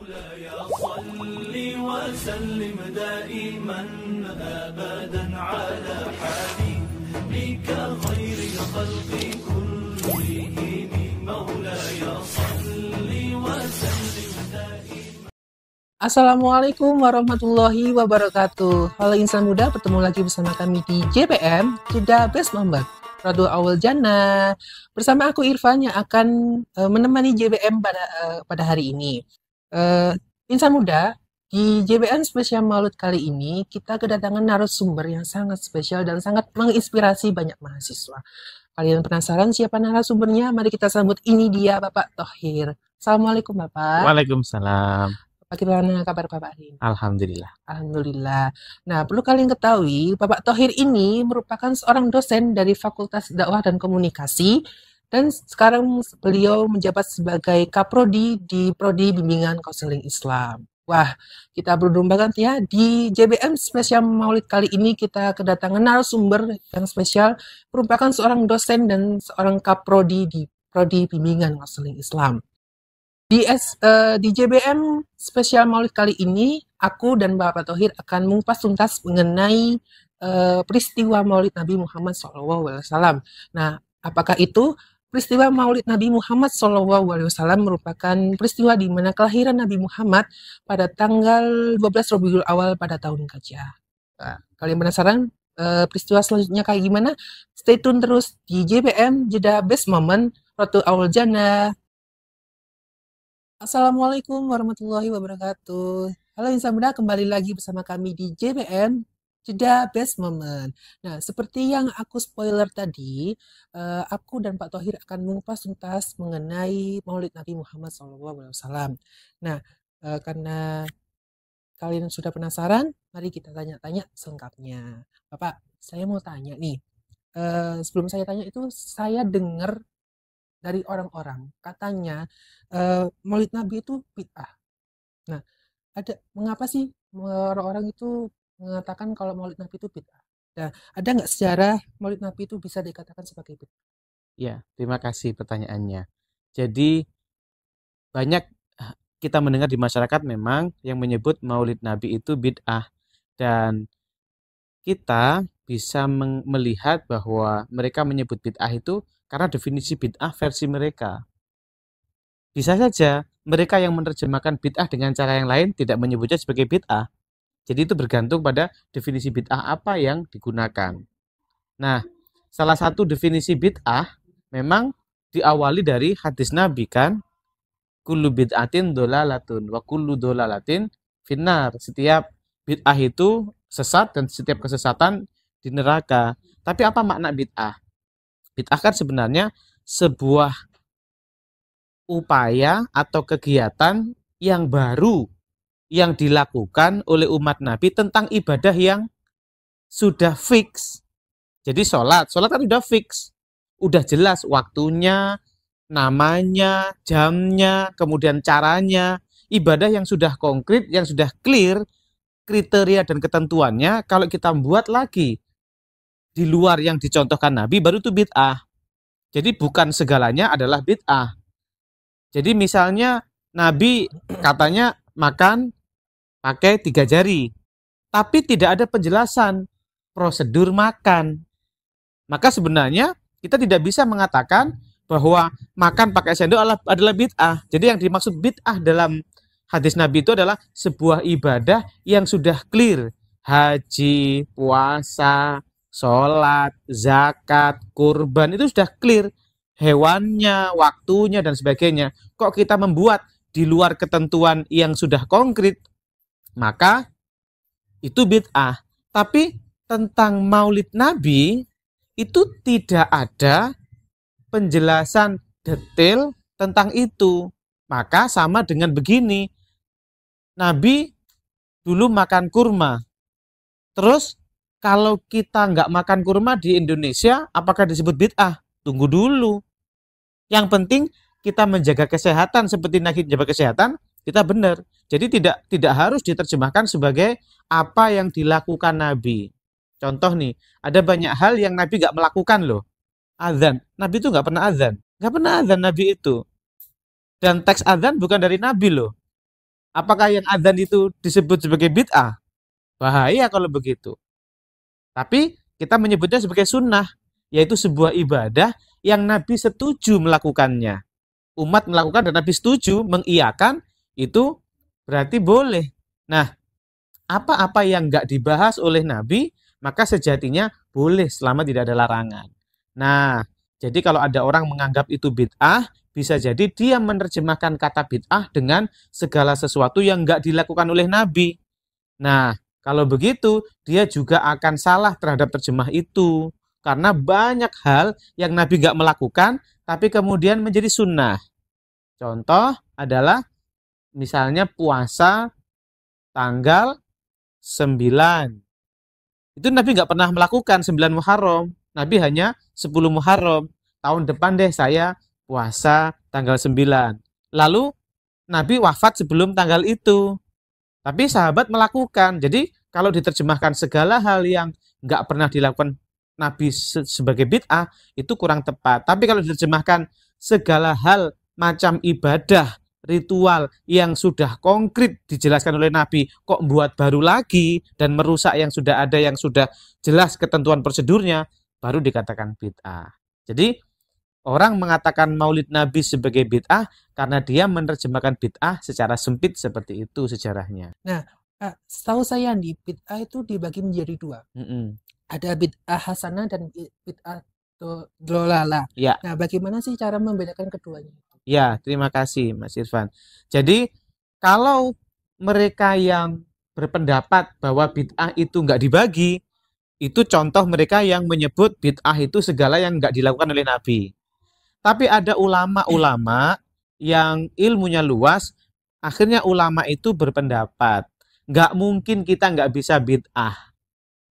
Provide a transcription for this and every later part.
مولاي صل وسلم دائما أبدا على حبيبك خير الخلق كلهم مولاي صل وسلم دائما. Assalamualaikum warahmatullahi wabarakatuh. Halo insan muda, bertemu lagi bersama kami di JBM, Jeda Best Member Radu Awal Jannah. Bersama aku Irfan yang akan menemani JBM pada hari ini. Insan muda, di JBM spesial Maulid kali ini kita kedatangan narasumber yang sangat spesial dan sangat menginspirasi banyak mahasiswa. Kalian penasaran siapa narasumbernya? Mari kita sambut, ini dia Bapak Thohir. Assalamualaikum Bapak. Waalaikumsalam. Bagaimana kabar Bapak hari ini? Alhamdulillah. Alhamdulillah. Nah, perlu kalian ketahui, Bapak Thohir ini merupakan seorang dosen dari Fakultas Dakwah dan Komunikasi, dan sekarang beliau menjabat sebagai Kaprodi di Prodi Bimbingan Konseling Islam. Wah, kita berlomba banget ya. Di JBM spesial Maulid kali ini kita kedatangan narasumber yang spesial, merupakan seorang dosen dan seorang Kaprodi di Prodi Bimbingan Konseling Islam. Di JBM spesial Maulid kali ini, aku dan Bapak Thohir akan mengupas tuntas mengenai peristiwa Maulid Nabi Muhammad SAW. Nah, apakah itu? Peristiwa Maulid Nabi Muhammad SAW merupakan peristiwa di mana kelahiran Nabi Muhammad pada tanggal 12 Rabiul Awal pada tahun Gajah. Nah, kalian penasaran peristiwa selanjutnya kayak gimana? Stay tune terus di JBM, Jeda Best Moment, Ratu Awal Jannah. Assalamualaikum warahmatullahi wabarakatuh. Halo insan muda, kembali lagi bersama kami di JBM, Jeda Best Moment. Nah, seperti yang aku spoiler tadi, aku dan Pak Thohir akan mengupas tuntas mengenai Maulid Nabi Muhammad SAW. Nah, karena kalian sudah penasaran, mari kita tanya-tanya selengkapnya. Bapak, saya mau tanya nih. Sebelum saya tanya itu, saya dengar dari orang-orang katanya Maulid Nabi itu bid'ah. Nah, mengapa sih orang-orang itu mengatakan kalau Maulid Nabi itu bid'ah? Nah, ada nggak sejarah Maulid Nabi itu bisa dikatakan sebagai bid'ah? Ya, terima kasih pertanyaannya. Jadi banyak kita mendengar di masyarakat memang yang menyebut Maulid Nabi itu bid'ah, dan kita bisa melihat bahwa mereka menyebut bid'ah itu karena definisi bid'ah versi mereka. Bisa saja mereka yang menerjemahkan bid'ah dengan cara yang lain tidak menyebutnya sebagai bid'ah. Jadi itu bergantung pada definisi bid'ah apa yang digunakan. Nah, salah satu definisi bid'ah memang diawali dari hadis Nabi kan. Kullu bid'atin dolalatun wa kullu dolalatin finnar. Setiap bid'ah itu sesat dan setiap kesesatan di neraka. Tapi apa makna bid'ah? Bid'ah kan sebenarnya sebuah upaya atau kegiatan yang baru yang dilakukan oleh umat Nabi tentang ibadah yang sudah fix. Jadi sholat kan udah fix, udah jelas waktunya, namanya, jamnya, kemudian caranya. Ibadah yang sudah konkret, yang sudah clear, kriteria dan ketentuannya, kalau kita buat lagi di luar yang dicontohkan Nabi, baru itu bid'ah. Jadi bukan segalanya adalah bid'ah. Jadi misalnya Nabi katanya makan pakai 3 jari, tapi tidak ada penjelasan prosedur makan. Maka sebenarnya kita tidak bisa mengatakan bahwa makan pakai sendok adalah bid'ah. Jadi yang dimaksud bid'ah dalam hadis Nabi itu adalah sebuah ibadah yang sudah clear. Haji, puasa, sholat, zakat, kurban itu sudah clear. Hewannya, waktunya, dan sebagainya. Kok kita membuat di luar ketentuan yang sudah konkret, maka itu bid'ah. Tapi tentang Maulid Nabi itu tidak ada penjelasan detail tentang itu. Maka sama dengan begini, Nabi dulu makan kurma. Terus kalau kita nggak makan kurma di Indonesia, apakah disebut bid'ah? Tunggu dulu. Yang penting kita menjaga kesehatan seperti Nabi menjaga kesehatan, kita benar. Jadi tidak harus diterjemahkan sebagai apa yang dilakukan Nabi. Contoh nih, ada banyak hal yang Nabi nggak melakukan loh. Azan, Nabi itu nggak pernah azan. Nggak pernah azan Nabi itu. Dan teks azan bukan dari Nabi loh. Apakah yang adzan itu disebut sebagai bid'ah? Bahaya kalau begitu. Tapi kita menyebutnya sebagai sunnah, yaitu sebuah ibadah yang Nabi setuju melakukannya. Umat melakukan dan Nabi setuju, mengiyakan, itu berarti boleh. Nah, apa-apa yang nggak dibahas oleh Nabi, maka sejatinya boleh selama tidak ada larangan. Nah, jadi kalau ada orang menganggap itu bid'ah, bisa jadi dia menerjemahkan kata bid'ah dengan segala sesuatu yang nggak dilakukan oleh Nabi. Nah, kalau begitu, dia juga akan salah terhadap terjemah itu. Karena banyak hal yang Nabi nggak melakukan, tapi kemudian menjadi sunnah. Contoh adalah misalnya puasa tanggal 9. Itu Nabi nggak pernah melakukan 9 Muharram. Nabi hanya 10 Muharram. Tahun depan deh saya puasa tanggal 9. Lalu Nabi wafat sebelum tanggal itu. Tapi sahabat melakukan. Jadi kalau diterjemahkan segala hal yang nggak pernah dilakukan Nabi sebagai bid'ah, itu kurang tepat. Tapi kalau diterjemahkan segala hal macam ibadah, ritual yang sudah konkret dijelaskan oleh Nabi, kok buat baru lagi dan merusak yang sudah ada, yang sudah jelas ketentuan prosedurnya, baru dikatakan bid'ah. Jadi orang mengatakan maulid Nabi sebagai bid'ah karena dia menerjemahkan bid'ah secara sempit seperti itu sejarahnya. Nah, setahu saya nih, bid'ah itu dibagi menjadi dua. Ada bid'ah hasanah dan bid'ah dolala. Ya. Nah, bagaimana sih cara membedakan keduanya? Ya, terima kasih Mas Irfan. Jadi, kalau mereka yang berpendapat bahwa bid'ah itu nggak dibagi, itu contoh mereka yang menyebut bid'ah itu segala yang nggak dilakukan oleh Nabi. Tapi ada ulama-ulama yang ilmunya luas, akhirnya ulama itu berpendapat, nggak mungkin kita nggak bisa bid'ah.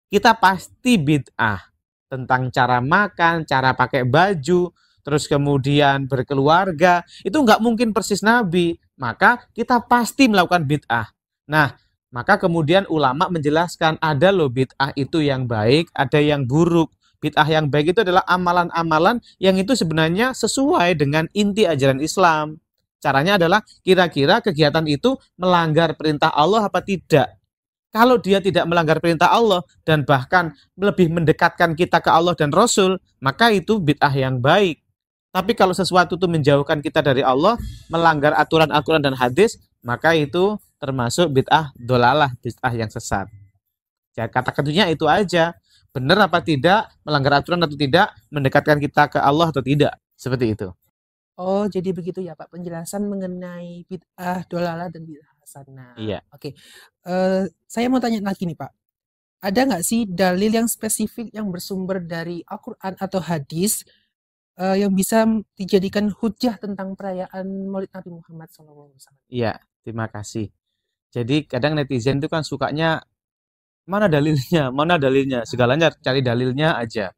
Kita pasti bid'ah tentang cara makan, cara pakai baju, terus kemudian berkeluarga, itu nggak mungkin persis Nabi. Maka kita pasti melakukan bid'ah. Nah, maka kemudian ulama menjelaskan ada loh bid'ah itu yang baik, ada yang buruk. Bid'ah yang baik itu adalah amalan-amalan yang itu sebenarnya sesuai dengan inti ajaran Islam. Caranya adalah kira-kira kegiatan itu melanggar perintah Allah apa tidak. Kalau dia tidak melanggar perintah Allah dan bahkan lebih mendekatkan kita ke Allah dan Rasul, maka itu bid'ah yang baik. Tapi kalau sesuatu itu menjauhkan kita dari Allah, melanggar aturan-aturan dan hadis, maka itu termasuk bid'ah dolalah, bid'ah yang sesat. Ya, kata keduanya itu aja. Benar apa tidak, melanggar aturan atau tidak, mendekatkan kita ke Allah atau tidak. Seperti itu. Oh, jadi begitu ya Pak, penjelasan mengenai bid'ah dolalah dan bid'ah hasanah. Iya. Oke. Saya mau tanya lagi nih Pak. Ada nggak sih dalil yang spesifik yang bersumber dari Al-Quran atau hadis yang bisa dijadikan hujah tentang perayaan Maulid Nabi Muhammad SAW? Iya, terima kasih. Jadi kadang netizen itu kan sukanya mana dalilnya, segalanya cari dalilnya aja.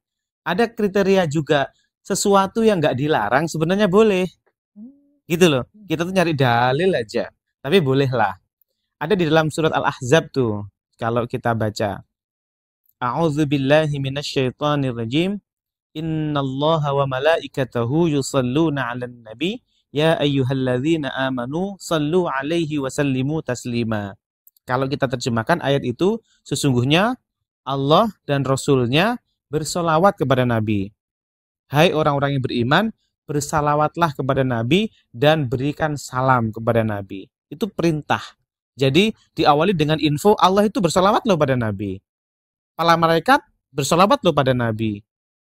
Ada kriteria juga, sesuatu yang nggak dilarang sebenarnya boleh. Gitu loh, kita tuh nyari dalil aja, tapi bolehlah. Ada di dalam surat Al-Ahzab tuh, kalau kita baca. A'udzubillahi minasyaitonirrajim. Innallaha wa malaikatahu yusalluna 'alan nabi ya ayyuhalladzina amanu sallu 'alaihi wa sallimu taslima. Kalau kita terjemahkan ayat itu, sesungguhnya Allah dan Rasul-Nya bersolawat kepada Nabi. Hai orang-orang yang beriman, bersalawatlah kepada Nabi dan berikan salam kepada Nabi. Itu perintah. Jadi diawali dengan info Allah itu bersolawat loh pada Nabi. Para malaikat bersolawat loh pada Nabi.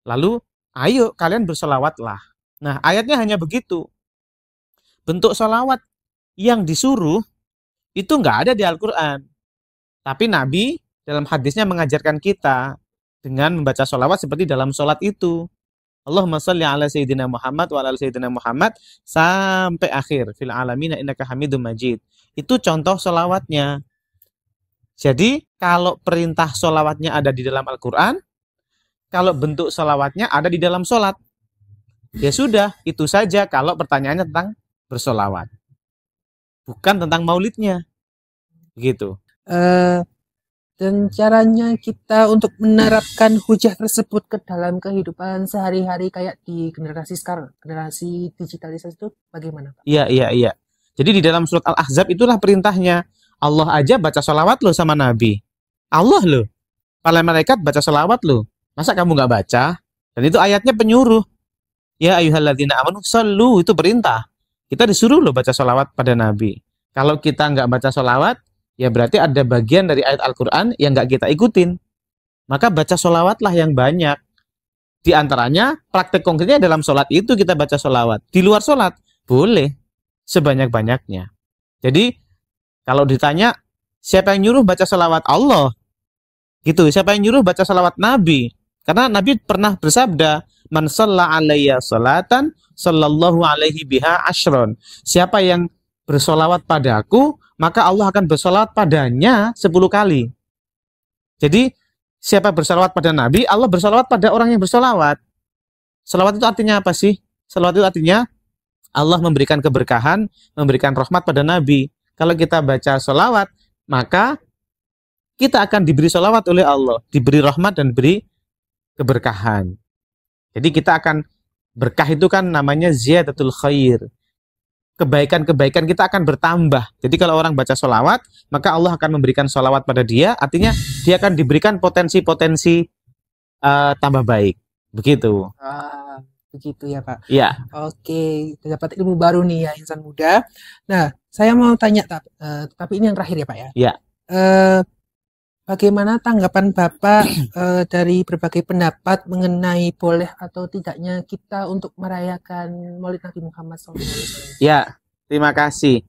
Lalu, ayo kalian bersolawatlah. Nah, ayatnya hanya begitu. Bentuk solawat yang disuruh itu nggak ada di Al-Quran. Tapi Nabi dalam hadisnya mengajarkan kita dengan membaca solawat seperti dalam sholat itu. Allahumma sholli ala Sayyidina Muhammad wa ala Sayyidina Muhammad sampai akhir. Fil alamina innaka hamidum majid. Itu contoh solawatnya. Jadi kalau perintah solawatnya ada di dalam Al-Quran, kalau bentuk solawatnya ada di dalam sholat. Ya sudah, itu saja kalau pertanyaannya tentang bersolawat. Bukan tentang maulidnya. Begitu. Dan caranya kita untuk menerapkan hujah tersebut ke dalam kehidupan sehari-hari kayak di generasi sekarang, generasi digitalisasi itu bagaimana Pak? Iya. Jadi di dalam surat Al-Ahzab itulah perintahnya. Allah aja baca sholawat loh sama Nabi. Allah loh. Para malaikat baca sholawat loh. Masa kamu nggak baca? Dan itu ayatnya penyuruh. Ya ayyuhalladzina amanu shollu, itu perintah. Kita disuruh loh baca sholawat pada Nabi. Kalau kita nggak baca sholawat, ya berarti ada bagian dari ayat Al-Quran yang nggak kita ikutin. Maka baca sholawatlah yang banyak. Di antaranya praktek konkretnya dalam sholat itu kita baca sholawat. Di luar sholat boleh sebanyak-banyaknya. Jadi kalau ditanya siapa yang nyuruh baca sholawat? Allah. Gitu. Siapa yang nyuruh baca sholawat? Nabi. Karena Nabi pernah bersabda, man shalla alayya sholatan sallallahu alaihi biha asyron. Siapa yang bersolawat padaku, maka Allah akan bersolawat padanya 10 kali. Jadi siapa bersolawat pada Nabi, Allah bersolawat pada orang yang bersolawat. Solawat itu artinya apa sih? Solawat itu artinya Allah memberikan keberkahan, memberikan rahmat pada Nabi. Kalau kita baca solawat, maka kita akan diberi solawat oleh Allah, diberi rahmat dan diberi keberkahan. Jadi kita akan, berkah itu kan namanya ziyadatul khair. Kebaikan-kebaikan kita akan bertambah. Jadi kalau orang baca solawat, maka Allah akan memberikan solawat pada dia, artinya dia akan diberikan potensi-potensi tambah baik. Begitu. Begitu ya Pak. Ya. Oke, dapat ilmu baru nih ya insan muda. Nah, saya mau tanya tapi ini yang terakhir ya Pak ya. Ya. Bagaimana tanggapan Bapak dari berbagai pendapat mengenai boleh atau tidaknya kita untuk merayakan Maulid Nabi Muhammad SAW? Ya, terima kasih.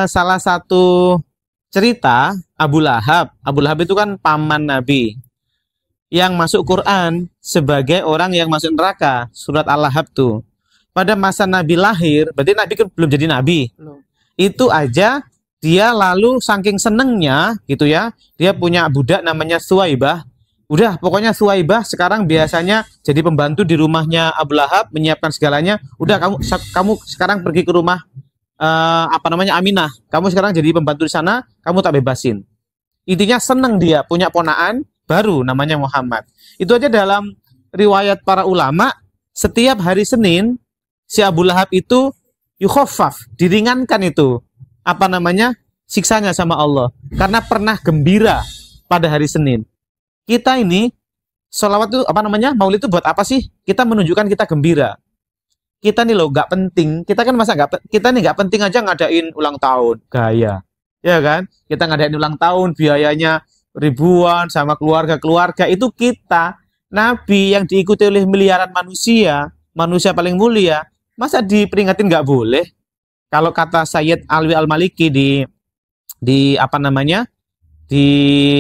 Salah satu cerita Abu Lahab. Abu Lahab itu kan paman Nabi yang masuk Quran sebagai orang yang masuk neraka, surat Al-Lahab tuh. Pada masa Nabi lahir, berarti Nabi kan belum jadi Nabi. Belum. Itu aja dia lalu saking senengnya gitu ya, dia punya budak namanya Suwaibah. Udah, pokoknya Suwaibah sekarang biasanya jadi pembantu di rumahnya Abu Lahab, menyiapkan segalanya. Udah, kamu sekarang pergi ke rumah Aminah. Kamu sekarang jadi pembantu di sana, kamu tak bebasin. Intinya seneng dia punya ponaan baru namanya Muhammad. Itu aja dalam riwayat para ulama, setiap hari Senin si Abu Lahab itu yukhaffaf, diringankan itu siksanya sama Allah, karena pernah gembira pada hari Senin. Kita ini sholawat itu Maulid itu buat apa sih? Kita menunjukkan kita gembira. Kita nih loh nggak penting. Kita kan kita nih nggak penting aja ngadain ulang tahun, gaya, ya kan? Kita ngadain ulang tahun biayanya ribuan sama keluarga itu kita. Nabi yang diikuti oleh miliaran manusia paling mulia, masa diperingatin nggak boleh? Kalau kata Sayyid Alwi Al-Maliki di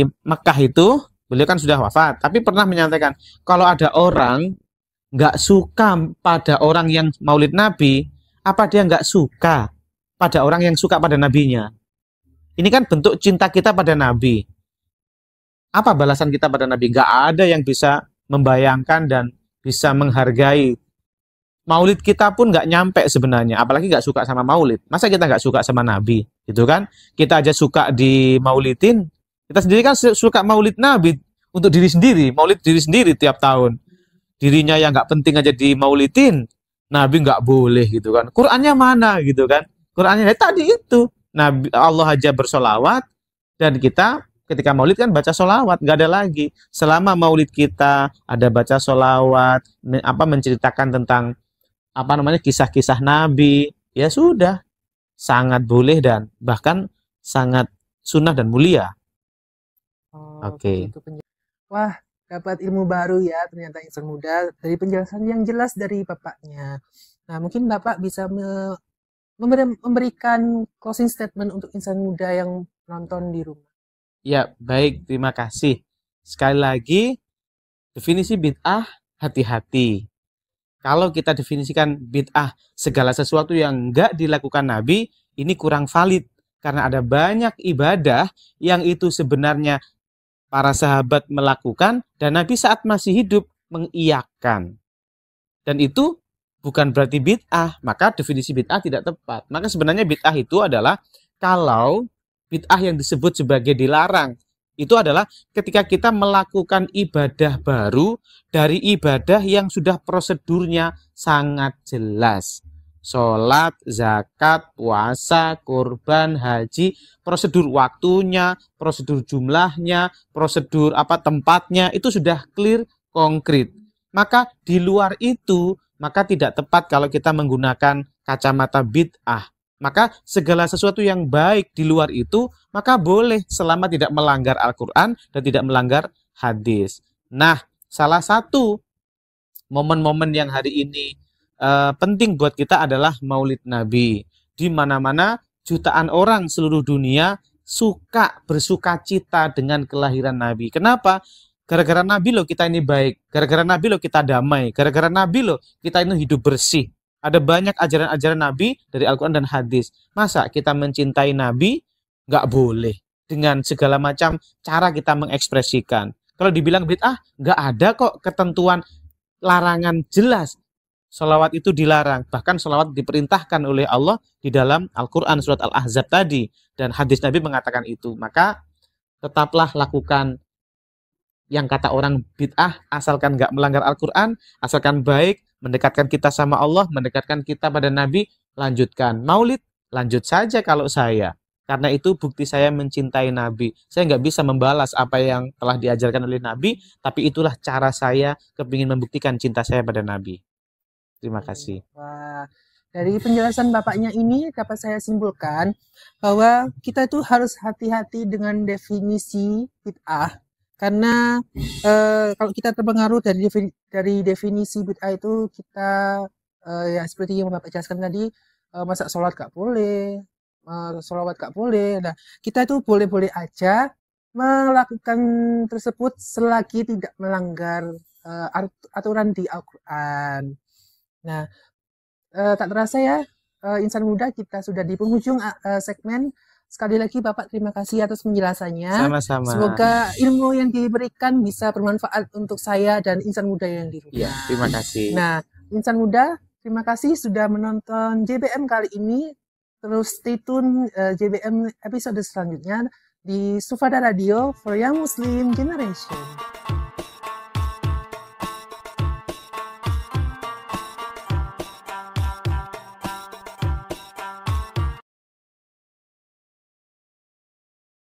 Mekah itu, beliau kan sudah wafat, tapi pernah menyampaikan kalau ada orang nggak suka pada orang yang Maulid Nabi, apa dia nggak suka pada orang yang suka pada nabinya? Ini kan bentuk cinta kita pada Nabi. Apa balasan kita pada Nabi? Nggak ada yang bisa membayangkan dan bisa menghargai. Maulid kita pun nggak nyampe sebenarnya, apalagi nggak suka sama Maulid. Masa kita nggak suka sama Nabi, gitu kan? Kita aja suka di Maulidin. Kita sendiri kan suka Maulid Nabi untuk diri sendiri, Maulid diri sendiri tiap tahun. Dirinya yang nggak penting aja di Maulidin, Nabi nggak boleh, gitu kan? Qurannya mana, gitu kan? Qurannya tadi itu, Nabi Allah aja bersolawat, dan kita ketika Maulid kan baca solawat, nggak ada lagi. Selama Maulid kita ada baca solawat, menceritakan tentang kisah-kisah Nabi, ya sudah, sangat boleh dan bahkan sangat sunnah dan mulia. Oke. Wah, dapat ilmu baru ya ternyata insan muda dari penjelasan yang jelas dari Bapaknya. Nah, mungkin Bapak bisa memberikan closing statement untuk insan muda yang nonton di rumah. Ya, baik, terima kasih. Sekali lagi, definisi bid'ah, hati-hati. Kalau kita definisikan bid'ah segala sesuatu yang enggak dilakukan Nabi, ini kurang valid. Karena ada banyak ibadah yang itu sebenarnya para sahabat melakukan dan Nabi saat masih hidup mengiyakan. Dan itu bukan berarti bid'ah, maka definisi bid'ah tidak tepat. Maka sebenarnya bid'ah itu adalah kalau bid'ah yang disebut sebagai dilarang, itu adalah ketika kita melakukan ibadah baru dari ibadah yang sudah prosedurnya sangat jelas. sholat, zakat, puasa, kurban, haji, prosedur waktunya, prosedur jumlahnya, prosedur tempatnya, itu sudah clear, konkret. Maka di luar itu, maka tidak tepat kalau kita menggunakan kacamata bid'ah. Maka segala sesuatu yang baik di luar itu, maka boleh selama tidak melanggar Al-Quran dan tidak melanggar hadis. Nah, salah satu momen-momen yang hari ini penting buat kita adalah Maulid Nabi. Di mana-mana jutaan orang seluruh dunia suka bersuka cita dengan kelahiran Nabi. Kenapa? Gara-gara Nabi loh kita ini baik. Gara-gara Nabi loh kita damai. Gara-gara Nabi loh kita ini hidup bersih. Ada banyak ajaran-ajaran Nabi dari Al-Quran dan hadis. Masa kita mencintai Nabi? Nggak boleh. Dengan segala macam cara kita mengekspresikan. Kalau dibilang bid'ah, nggak ada kok ketentuan larangan jelas. Sholawat itu dilarang. Bahkan sholawat diperintahkan oleh Allah di dalam Al-Quran surat Al-Ahzab tadi. Dan hadis Nabi mengatakan itu. Maka tetaplah lakukan yang kata orang bid'ah, asalkan nggak melanggar Al-Quran, asalkan baik, mendekatkan kita sama Allah, mendekatkan kita pada Nabi, lanjutkan. Maulid, lanjut saja kalau saya. Karena itu bukti saya mencintai Nabi. Saya nggak bisa membalas apa yang telah diajarkan oleh Nabi, tapi itulah cara saya kepingin membuktikan cinta saya pada Nabi. Terima kasih. Wah, dari penjelasan Bapaknya ini dapat saya simpulkan bahwa kita itu harus hati-hati dengan definisi bid'ah. Karena kalau kita terpengaruh dari definisi bid'ah itu, kita ya seperti yang Bapak jelaskan tadi, masa sholat gak boleh, sholawat gak boleh. Nah, kita itu boleh-boleh aja melakukan tersebut selagi tidak melanggar aturan di Al-Quran. Nah, tak terasa ya, Insan Muda, kita sudah di penghujung segmen. Sekali lagi Bapak terima kasih atas penjelasannya. Sama-sama. Semoga ilmu yang diberikan bisa bermanfaat untuk saya dan insan muda yang di rumah. Ya, terima kasih. Nah, insan muda, terima kasih sudah menonton JBM kali ini. Terus stay tune JBM episode selanjutnya di Sufada Radio for Young Muslim Generation.